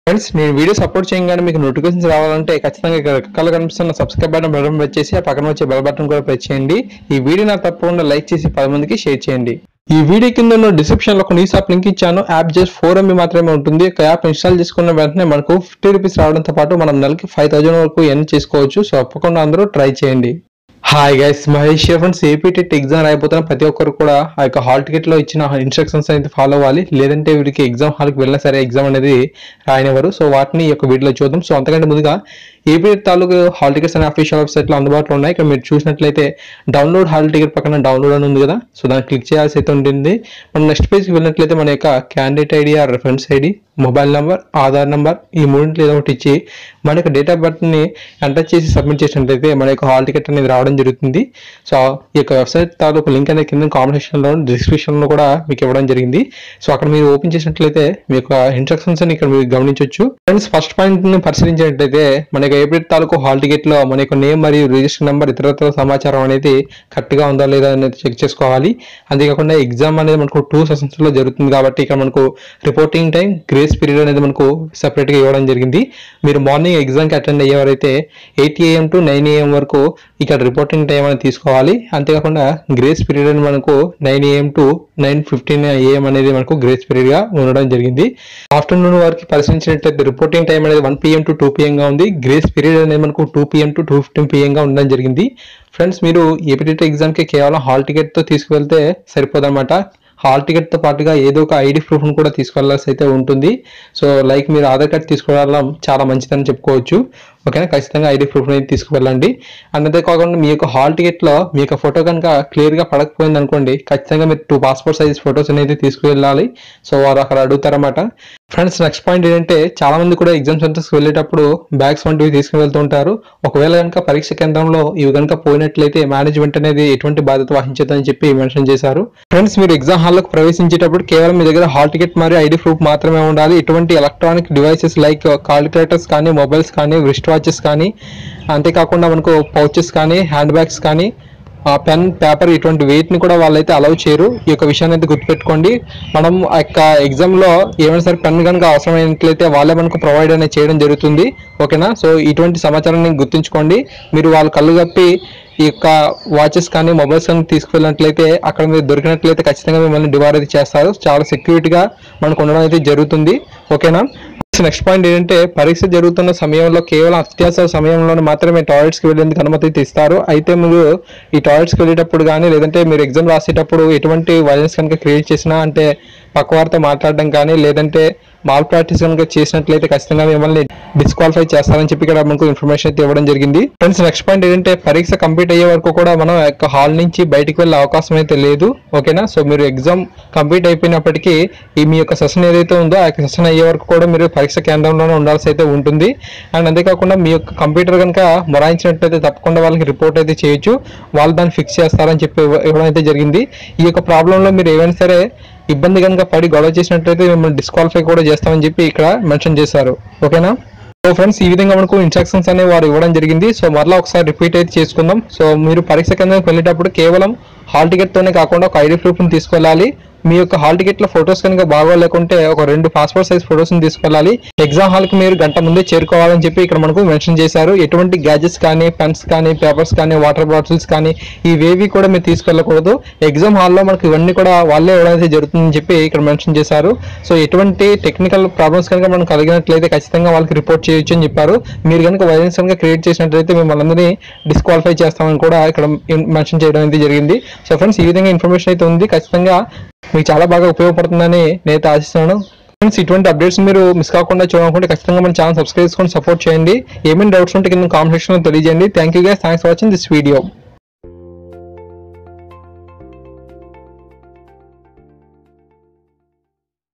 Friends నేను video support చేయగానే మీకు నోటిఫికేషన్స్ రావాలంటే ఖచ్చితంగా ఇక్కడ రకాలు కనిపిస్తున్న సబ్స్క్రైబ్ బటన్ ప్రెస్ చేసి ఆ పక్కన వచ్చే బెల్ బటన్ కూడా ప్రెస్ చేయండి. ఈ వీడియో నాకు తప్పకుండా లైక్ చేసి 10 మందికి షేర్ చేయండి. ఈ వీడియో కింద డిస్క్రిప్షన్ లో ఒక న్యూస్ యాప్ లింక్ ఇచ్చాను. యాప్ జస్ట్ 4 MB మాత్రమే ఉంటుంది. ఒక యాప్ ఇన్స్టాల్ చేసుకున్న వెంటనే మనకు 50 రూపీస్ రావడంతో పాటు మనం నెలకి 5000 వరకు ఎర్న్ చేసుకోవచ్చు. సో తప్పకుండా అందరూ ట్రై చేయండి. Hi guys, Mahesh friends. AP TET exam రాయిపోతున్న ప్రతి ఒక్కరు కూడా ఆ యొక్క హాల్ టికెట్ లో ఇచ్చిన ఇన్స్ట్రక్షన్స్ అయితే ఫాలో అవ్వాలి. లేదంటే వీరికి ఎగ్జామ్ హాల్కి వెళ్ళినా సరే ఎగ్జామ్ అనేది రాయనివ్వరు. సో వాటిని ఈ యొక్క వీడియోలో చూద్దాం. సో అంతకంటే ముందుగా ఏపీ టెట్ తాలూకు హాల్ టికెట్స్ అనే అఫీషియల్ వెబ్సైట్ లో అందుబాటులో ఉన్నాయి. ఇక్కడ మీరు చూసినట్లయితే డౌన్లోడ్ హాల్ టికెట్ పక్కన డౌన్లోడ్ అని ఉంది కదా, సో దాన్ని క్లిక్ చేయాల్సి అయితే ఉంటుంది. మనం నెక్స్ట్ పేజ్కి వెళ్ళినట్లయితే మన యొక్క candidate ID are reference ID, mobile number, Aadhaar number ఈ మూడింటిలో ఏదో ఒకటి ఇచ్చి మన యొక్క డేట్ ఆఫ్ బర్త్ ని ఎంటర్ చేసి సబ్మిట్ చేసినట్లయితే మన యొక్క హాల్ టికెట్ అనేది రావడం జరుగుతుంది. సో ఈ యొక్క వెబ్సైట్ తాలూకు లింక్ అనేది కింద కాంబినేషన్ లో డిస్క్రిప్షన్ లో కూడా మీకు ఇవ్వడం జరిగింది. సో అక్కడ మీరు ఓపెన్ చేసినట్లయితే మీ యొక్క ఇన్స్ట్రక్షన్స్ అని ఇక్కడ మీరు గమనించవచ్చు. ఫ్రెండ్స్, ఫస్ట్ పాయింట్ ని పరిశీలించినట్లయితే మన యొక్క ఏపీ తాలూకు హాల్ టికెట్ లో మన యొక్క నేమ్ మరియు రిజిస్టర్ నెంబర్ ఇతరత్ర సమాచారం అనేది కరెక్ట్ గా ఉందా లేదా అనేది చెక్ చేసుకోవాలి. అంతేకాకుండా ఎగ్జామ్ అనేది మనకు 2 సెషన్స్ లో జరుగుతుంది కాబట్టి ఇక్కడ మనకు రిపోర్టింగ్ టైం, గ్రేస్ పీరియడ్ అనేది మనకు సెపరేట్ గా ఇవ్వడం జరిగింది. మీరు మార్నింగ్ ఎగ్జామ్ కి అటెండ్ అయ్యేవారైతే 8 AM to 9 AM వరకు ఇక్కడ రిపోర్టింగ్ టైం అనేది తీసుకోవాలి. అంతేకాకుండా గ్రేస్ పీరియడ్ అని మనకు 9 AM to 9:15 AM అనేది మనకు గ్రేస్ పీరియడ్ గా ఉండడం జరిగింది. ఆఫ్టర్నూన్ వరకు పరిశీలించినట్లయితే రిపోర్టింగ్ టైం అనేది 1 PM to 2 PM గా ఉంది. గ్రేస్ పీరియడ్ అనేది మనకు 2 PM to 2:15 PM గా ఉండడం జరిగింది. ఫ్రెండ్స్, మీరు ఏపీ టెట్ ఎగ్జామ్ కి కేవలం హాల్ టికెట్ తో తీసుకువెళ్తే సరిపోదన్నమాట. హాల్ టికెట్ తో పాటుగా ఏదో ఒక ఐడి ప్రూఫ్ ను కూడా తీసుకెళ్లాల్సి అయితే ఉంటుంది. సో లైక్ మీరు ఆధార్ కార్డ్ తీసుకువెళ్ళడం చాలా మంచిదని చెప్పుకోవచ్చు. ఓకేనా, ఖచ్చితంగా ఐడి ప్రూఫ్ అనేది తీసుకువెళ్ళండి. అంతే కాకుండా మీ యొక్క హాల్ టికెట్ లో మీ యొక్క ఫోటో కనుక క్లియర్ గా పడకపోయింది అనుకోండి, ఖచ్చితంగా మీరు 2 పాస్పోర్ట్ సైజ్ ఫొటోస్ అనేది తీసుకువెళ్ళాలి. సో వారు అక్కడ అడుగుతారన్నమాట. ఫ్రెండ్స్, నెక్స్ట్ పాయింట్ ఏంటంటే చాలా మంది కూడా ఎగ్జామ్ సెంటర్స్ వెళ్ళేటప్పుడు బ్యాగ్స్ వంటివి తీసుకుని వెళ్తూ ఉంటారు. ఒకవేళ కనుక పరీక్ష కేంద్రంలో ఇవి కనుక పోయినట్లయితే మేనేజ్మెంట్ అనేది ఎటువంటి బాధ్యత వహించదని చెప్పి మెన్షన్ చేశారు. ఫ్రెండ్స్, మీరు ఎగ్జామ్ హాల్లోకి ప్రవేశించేటప్పుడు కేవలం మీ దగ్గర హాల్ టికెట్ మరియు ఐడి ప్రూఫ్ మాత్రమే ఉండాలి. ఎటువంటి ఎలక్ట్రానిక్ డివైసెస్ లైక్ కాలిక్యులేటర్స్ కానీ, మొబైల్స్ కానీ, రిస్ట్ వాచెస్ కానీ, అంతేకాకుండా మనకు పౌచెస్ కానీ, హ్యాండ్ బ్యాగ్స్ కానీ, పెన్, పేపర్ ఇటువంటి వెయిట్ని కూడా వాళ్ళైతే అలౌ చేయరు. ఈ యొక్క విషయాన్ని అయితే గుర్తుపెట్టుకోండి. మనం ఆ యొక్క ఎగ్జామ్లో ఏమైనా సరే పెన్ కనుక అవసరమైనట్లయితే వాళ్ళే మనకు ప్రొవైడ్ అనేది చేయడం జరుగుతుంది. ఓకేనా, సో ఇటువంటి సమాచారాన్ని గుర్తుంచుకోండి. మీరు వాళ్ళ కళ్ళు కప్పి ఈ యొక్క వాచెస్ కానీ, మొబైల్స్ కానీ తీసుకువెళ్ళినట్లయితే అక్కడ మీరు దొరికినట్లయితే ఖచ్చితంగా మిమ్మల్ని డివార్ అయితే చేస్తారు. చాలా సెక్యూరిటీగా మనకు ఉండడం అయితే జరుగుతుంది. ఓకేనా. నెక్స్ట్ పాయింట్ ఏంటంటే పరీక్ష జరుగుతున్న సమయంలో కేవలం అత్యవసర సమయంలో మాత్రమే టాయిలెట్స్కి వెళ్ళేందుకు అనుమతి ఇస్తారు. అయితే మీరు ఈ టాయిలెట్స్కి వెళ్ళేటప్పుడు కానీ లేదంటే మీరు ఎగ్జామ్ రాసేటప్పుడు ఎటువంటి వైలెన్స్ కనుక క్రియేట్ చేసినా, అంటే పక్కవారితో మాట్లాడడం కానీ లేదంటే మాల్ ప్రాక్టీస్ కనుక చేసినట్లయితే ఖచ్చితంగా మిమ్మల్ని డిస్క్వాలిఫై చేస్తారని చెప్పి ఇక్కడ మనకు ఇన్ఫర్మేషన్ అయితే ఇవ్వడం జరిగింది. ఫ్రెండ్స్, నెక్స్ట్ పాయింట్ ఏంటంటే పరీక్ష కంప్లీట్ అయ్యే వరకు కూడా మనం యొక్క హాల్ నుంచి బయటికి వెళ్ళే అవకాశం అయితే లేదు. ఓకేనా, సో మీరు ఎగ్జామ్ కంప్లీట్ అయిపోయినప్పటికీ ఈ మీ యొక్క సెషన్ ఏదైతే ఉందో ఆ యొక్క సెషన్ అయ్యే వరకు కూడా మీరు పరీక్ష కేంద్రంలోనే ఉండాల్సి అయితే ఉంటుంది. అండ్ అంతేకాకుండా మీ యొక్క కంప్యూటర్ కనుక మొరాయించినట్లయితే తప్పకుండా వాళ్ళకి రిపోర్ట్ అయితే చేయొచ్చు. వాళ్ళు దాన్ని ఫిక్స్ చేస్తారని చెప్పి ఇవ్వడం అయితే జరిగింది. ఈ యొక్క ప్రాబ్లంలో మీరు ఏమైనా సరే ఇబ్బంది కనుక పడి గొడవ చేసినట్లయితే మిమ్మల్ని డిస్క్వాలిఫై కూడా చేస్తామని చెప్పి ఇక్కడ మెన్షన్ చేశారు. ఓకేనా. సో ఫ్రెండ్స్, ఈ విధంగా మనకు ఇన్స్ట్రక్షన్స్ అనేవి వారు ఇవ్వడం జరిగింది. సో మరలా ఒకసారి రిపీట్ అయితే చేసుకుందాం. సో మీరు పరీక్ష కేంద్రానికి వెళ్ళేటప్పుడు కేవలం హాల్ టికెట్ తోనే కాకుండా ఒక ఐడి ప్రూఫ్ ని తీసుకెళ్ళాలి. మీ యొక్క హాల్ టికెట్ లో ఫొటోస్ కనుక బాగోలేకుంటే ఒక 2 పాస్పోర్ట్ సైజ్ ఫొటోస్ ని తీసుకెళ్ళాలి. ఎగ్జామ్ హాల్ కి మీరు గంట ముందే చేరుకోవాలని చెప్పి ఇక్కడ మనకు మెన్షన్ చేశారు. ఎటువంటి గ్యాజెట్స్ కానీ, పెన్స్ కానీ, పేపర్స్ కానీ, వాటర్ బాటిల్స్ కానీ ఇవేవి కూడా మీరు తీసుకెళ్ళకూడదు. ఎగ్జామ్ హాల్లో మనకు ఇవన్నీ కూడా వాళ్ళే ఇవ్వడం జరుగుతుందని చెప్పి ఇక్కడ మెన్షన్ చేశారు. సో ఎటువంటి టెక్నికల్ ప్రాబ్లమ్స్ కనుక మనం కలిగినట్లయితే ఖచ్చితంగా వాళ్ళకి రిపోర్ట్ చేయొచ్చు అని చెప్పారు. మీరు కనుక వైలెన్స్ కనుక క్రియేట్ చేసినట్లయితే మిమ్మల్ని అందరినీ డిస్క్వాలిఫై చేస్తామని కూడా ఇక్కడ మెన్షన్ చేయడం అయితే జరిగింది. సో ఫ్రెండ్స్, ఈ విధంగా ఇన్ఫర్మేషన్ అయితే ఉంది. ఖచ్చితంగా మీకు చాలా బాగా ఉపయోగపడుతుందని నేనైతే ఆశిస్తున్నాను. ఫ్రెండ్స్, ఇటువంటి అప్డేట్స్ మీరు మిస్ కాకుండా చూడాలనుకుంటే ఖచ్చితంగా మన ఛానల్ సబ్స్క్రైబ్ చేసుకొని సపోర్ట్ చేయండి. ఏమైనా డౌట్స్ ఉంటే కింద కామెంట్ సెక్షన్లో తెలియజేయండి. Thank you guys, thanks for watching this video.